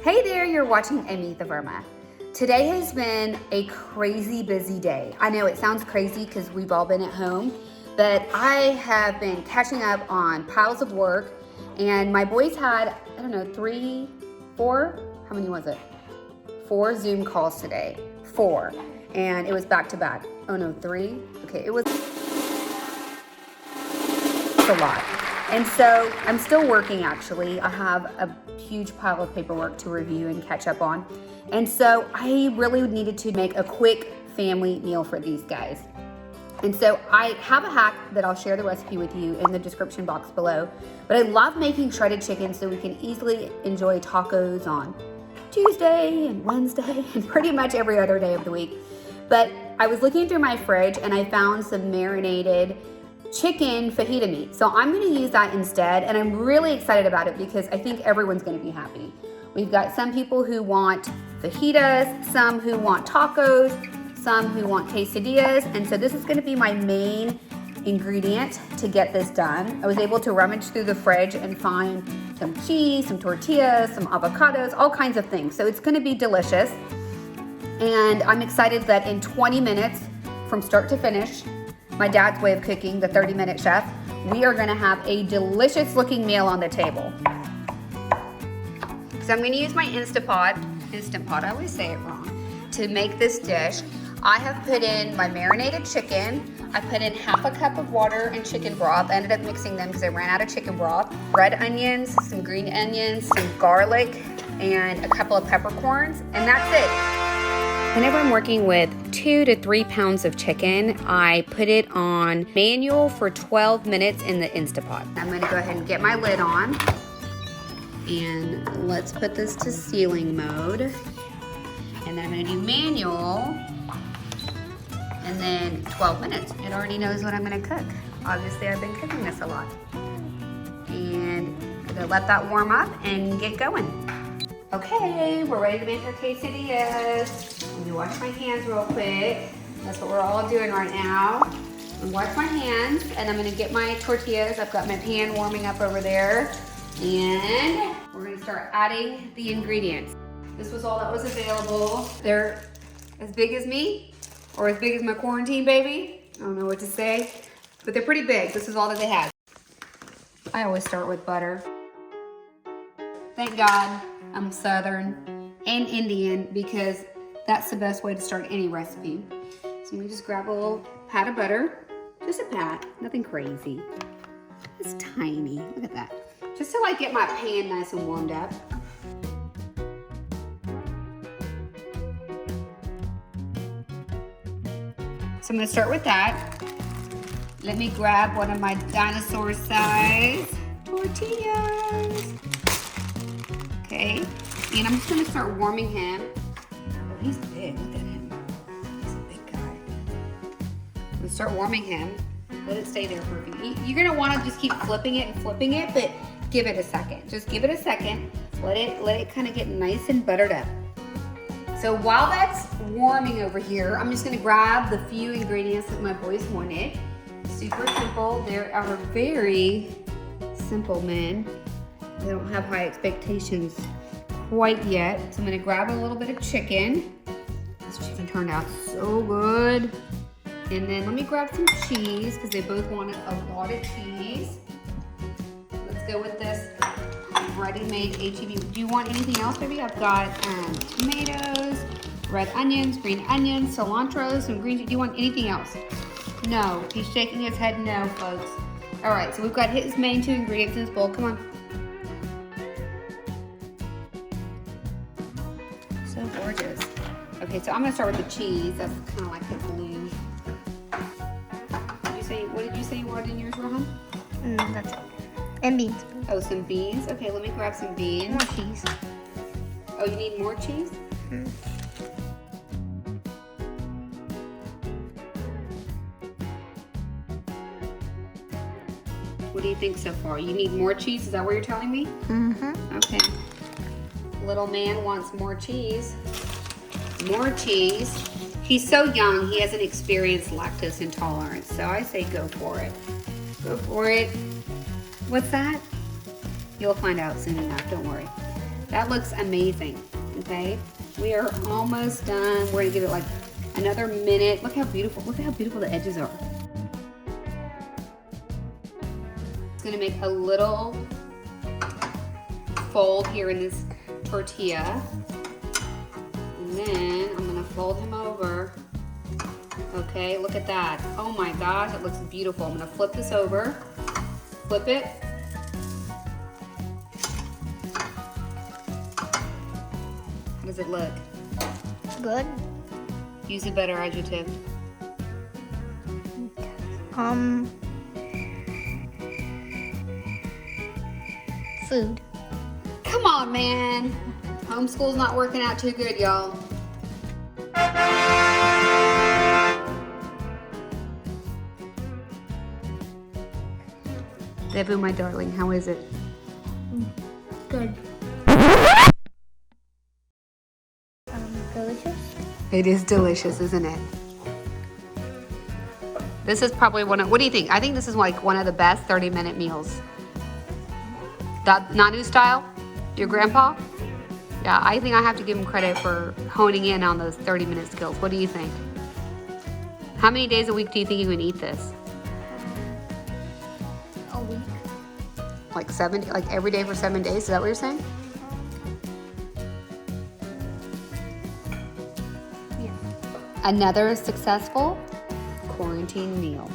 Hey there, you're watching Amitha Verma. Today has been a crazy busy day. I know it sounds crazy because we've all been at home, but I have been catching up on piles of work, and my boys had, I don't know, 3, 4, how many was it? 4 Zoom calls today, 4, and it was back to back. Oh no, 3? Okay, it was a lot. And so I'm still working actually. I have a huge pile of paperwork to review and catch up on. And so I really needed to make a quick family meal for these guys. And so I have a hack that I'll share the recipe with you in the description box below. But I love making shredded chicken so we can easily enjoy tacos on Tuesday and Wednesday and pretty much every other day of the week. But I was looking through my fridge and I found some marinated chicken fajita meat. So I'm gonna use that instead, and I'm really excited about it because I think everyone's gonna be happy. We've got some people who want fajitas, some who want tacos, some who want quesadillas, and so this is gonna be my main ingredient to get this done. I was able to rummage through the fridge and find some cheese, some tortillas, some avocados, all kinds of things. So it's gonna be delicious. And I'm excited that in 20 minutes from start to finish, my dad's way of cooking, the 30-minute chef, we are gonna have a delicious looking meal on the table. So I'm gonna use my Instant Pot, I always say it wrong, to make this dish. I have put in my marinated chicken. I put in half a cup of water and chicken broth. I ended up mixing them because I ran out of chicken broth. Red onions, some green onions, some garlic, and a couple of peppercorns, and that's it. Whenever I'm working with 2 to 3 pounds of chicken, I put it on manual for 12 minutes in the Instant Pot. I'm gonna go ahead and get my lid on, and let's put this to sealing mode. And then I'm gonna do manual, and then 12 minutes. It already knows what I'm gonna cook. Obviously, I've been cooking this a lot. And I'm gonna let that warm up and get going. Okay, we're ready to make our quesadillas. Let me wash my hands real quick. That's what we're all doing right now. I'm gonna wash my hands, and I'm gonna get my tortillas. I've got my pan warming up over there. And we're gonna start adding the ingredients. This was all that was available. They're as big as me, or as big as my quarantine baby. I don't know what to say, but they're pretty big. This is all that they had. I always start with butter. Thank God I'm Southern and Indian because that's the best way to start any recipe. So I'm gonna just grab a little pat of butter, just a pat, nothing crazy. It's tiny, look at that. Just to like get my pan nice and warmed up. So I'm gonna start with that. Let me grab one of my dinosaur size tortillas. Okay, and I'm just gonna start warming him. Oh, he's big, look at him. He's a big guy. I'm gonna start warming him. Let it stay there for a few. You're gonna wanna just keep flipping it and flipping it, but give it a second. Just give it a second. Let it kind of get nice and buttered up. So while that's warming over here, I'm just gonna grab the few ingredients that my boys wanted. Super simple. They are very simple men. They don't have high expectations quite yet. So I'm gonna grab a little bit of chicken. This chicken turned out so good. And then let me grab some cheese because they both wanted a lot of cheese. Let's go with this ready-made HEB. Do you want anything else, baby? I've got tomatoes, red onions, green onions, cilantro, some green tea. Do you want anything else? No, he's shaking his head no, folks. All right, so we've got his main 2 ingredients in this bowl. Come on. So gorgeous. Okay, so I'm gonna start with the cheese. That's kind of like the glue. What did you say you wanted in yours, Rohan? That's it. And beans. Oh, some beans? Okay, let me grab some beans. More cheese. Oh, you need more cheese? What do you think so far? You need more cheese? Is that what you're telling me? Mm-hmm. Okay. Little man wants more cheese. More cheese. He's so young, he hasn't experienced lactose intolerance, so I say go for it. Go for it. What's that? You'll find out soon enough, don't worry. That looks amazing, okay? We are almost done. We're gonna give it like another minute. Look how beautiful the edges are. It's gonna make a little fold here in this tortilla. And then I'm gonna fold him over. Okay, look at that. Oh my gosh, it looks beautiful. I'm gonna flip this over. Flip it. How does it look? Good. Use a better adjective. Food. Come on, man. Homeschool's not working out too good, y'all. Debu, my darling, how is it? Good. Delicious. It is delicious, isn't it? This is probably one of, what do you think? I think this is like one of the best 30-minute meals. Nanu style? Your grandpa? Yeah, I think I have to give him credit for honing in on those 30-minute skills. What do you think? How many days a week do you think you can eat this? A week. Like every day for 7 days? Is that what you're saying? Yeah. Another successful quarantine meal.